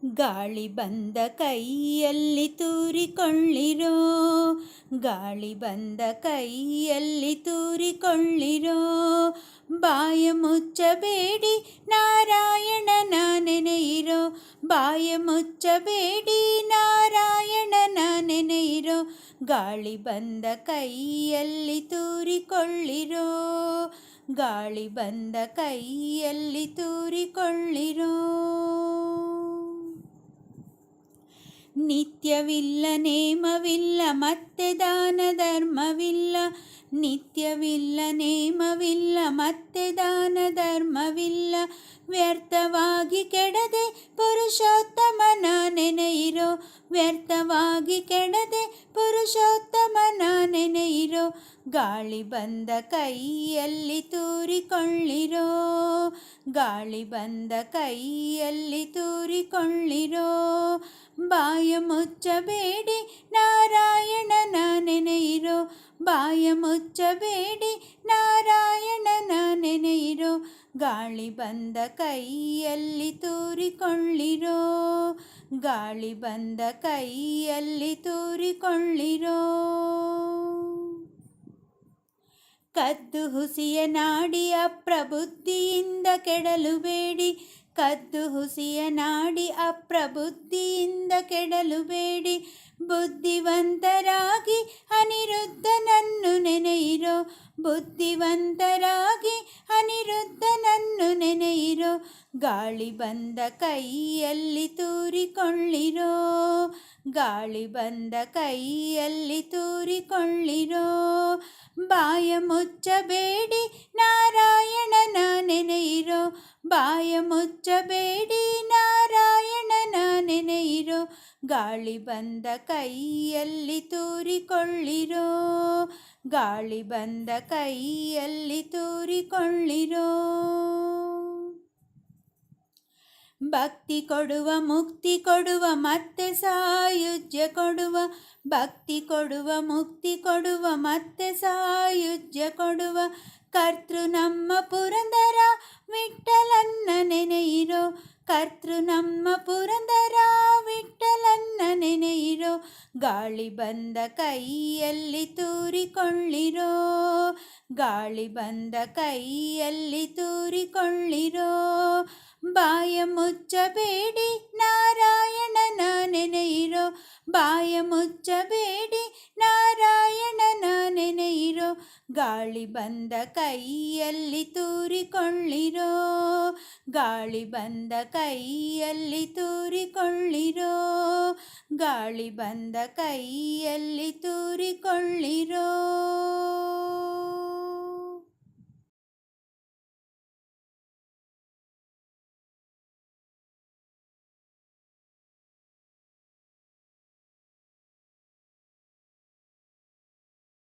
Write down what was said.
ಗಾಳಿ ಬಂದ ಕೈಯಲ್ಲಿ ತೂರಿಕೊಳ್ಳಿರೋ, ಗಾಳಿ ಬಂದ ಕೈಯಲ್ಲಿ ತೂರಿಕೊಳ್ಳಿರೋ. ಬಾಯ ಮುಚ್ಚಬೇಡಿ ನಾರಾಯಣನ ನೆನೆಯಿರೋ, ಬಾಯ ಮುಚ್ಚಬೇಡಿ ನಾರಾಯಣನ ನೆನೆಯಿರೋ. ಗಾಳಿ ಬಂದ ಕೈಯಲ್ಲಿ ತೂರಿಕೊಳ್ಳಿರೋ, ಗಾಳಿ ಬಂದ ಕೈಯಲ್ಲಿ ತೂರಿಕೊಳ್ಳಿರೋ. ನಿತ್ಯವಿಲ್ಲ ನೇಮವಿಲ್ಲ ಮತ್ತೆ ದಾನ ಧರ್ಮವಿಲ್ಲ, ನಿತ್ಯವಿಲ್ಲ ನೇಮವಿಲ್ಲ ಮತ್ತೆ ದಾನ ಧರ್ಮವಿಲ್ಲ. ವ್ಯರ್ಥವಾಗಿ ಕೆಡದೆ ಪುರುಷೋತ್ತಮನ ನೆನೆಯಿರೋ, ವ್ಯರ್ಥವಾಗಿ ಕೆಡದೆ ಪುರುಷೋತ್ತಮನ ನೆನೆಯಿರೋ. ಗಾಳಿ ಬಂದ ಕೈಯಲ್ಲಿ ತೂರಿಕೊಳ್ಳಿರೋ, ಗಾಳಿ ಬಂದ ಕೈಯಲ್ಲಿ ತೂರಿಕೊಳ್ಳಿರೋ. ಬಾಯ ಮುಚ್ಚಬೇಡಿ ನಾರಾಯಣನ ನೆನೆಯಿರೋ, ಬಾಯ ಮುಚ್ಚಬೇಡಿ ನಾರಾಯಣನ ನೆನೆಯಿರೋ. ಗಾಳಿ ಬಂದ ಕೈಯಲ್ಲಿ ತೂರಿಕೊಳ್ಳಿರೋ, ಗಾಳಿ ಬಂದ ಕೈಯಲ್ಲಿ ತೂರಿಕೊಳ್ಳಿರೋ. ಕದ್ದು ಹುಸಿಯ ನಾಡಿ ಅಪ್ರಬುದ್ಧಿಯಿಂದ ಕೆಡಲುಬೇಡಿ, ಕದ್ದು ಹುಸಿಯ ನಾಡಿ ಅಪ್ರಬುದ್ಧಿಯಿಂದ ಕೆಡಲುಬೇಡಿ. ಬುದ್ಧಿವಂತರಾಗಿ ಅನಿರುದ್ಧನನ್ನು ನೆನೆಯಿರೋ, ಬುದ್ಧಿವಂತರಾಗಿ ಅನಿರುದ್ಧನನ್ನು ನೆನೆಯಿರೋ. ಗಾಳಿ ಬಂದ ಕೈಯಲ್ಲಿ ತೂರಿಕೊಳ್ಳಿರೋ, ಗಾಳಿ ಬಂದ ಕೈಯಲ್ಲಿ ತೂರಿಕೊಳ್ಳಿರೋ. ಬಾಯ ಮುಚ್ಚಬೇಡಿ ನಾರಾಯಣನ ನೆನೆಯಿರೋ, ಬಾಯ ಮುಚ್ಚಬೇಡಿ ನಾರಾಯಣನ ನೆನೆಯಿರೋ. ಗಾಳಿ ಬಂದ ಕೈಯಲ್ಲಿ ತೂರಿಕೊಳ್ಳಿರೋ, ಗಾಳಿ ಬಂದ ಕೈಯಲ್ಲಿ ತೂರಿಕೊಳ್ಳಿರೋ. ಭಕ್ತಿ ಕೊಡುವ ಮುಕ್ತಿ ಕೊಡುವ ಮತ್ತೆ ಸಾಯುಜ್ಯ ಕೊಡುವ, ಭಕ್ತಿ ಕೊಡುವ ಮುಕ್ತಿ ಕೊಡುವ ಮತ್ತೆ ಸಾಯುಜ್ಯ ಕೊಡುವ. ಕರ್ತೃ ನಮ್ಮ ಪುರಂದರ ವಿಠ್ಠಲನ್ನ ನೆನೆಯಿರೋ, ಕರ್ತೃ ನಮ್ಮ ಪುರಂದರ ವಿಠ್ಠಲನ್ನ ನೆನೆಯಿರೋ. ಗಾಳಿ ಬಂದ ಕೈಯಲ್ಲಿ ತೂರಿಕೊಳ್ಳಿರೋ, ಗಾಳಿ ಬಂದ ಕೈಯಲ್ಲಿ ತೂರಿಕೊಳ್ಳಿರೋ. ಬಾಯ ಮುಚ್ಚಬೇಡಿ ನಾರಾಯಣನ ನೆನೆಯಿರೋ, ಬಾಯ ಮುಚ್ಚಬೇಡಿ ನಾರಾಯಣನ ನೆನೆಯಿರೋ. ಗಾಳಿ ಬಂದ ಕೈಯಲ್ಲಿ ತೂರಿಕೊಳ್ಳಿರೋ, ಗಾಳಿ ಬಂದ ಕೈಯಲ್ಲಿ ತೂರಿಕೊಳ್ಳಿರೋ, ಗಾಳಿ ಬಂದ ಕೈಯಲ್ಲಿ ತೂರಿಕೊಳ್ಳಿರೋ.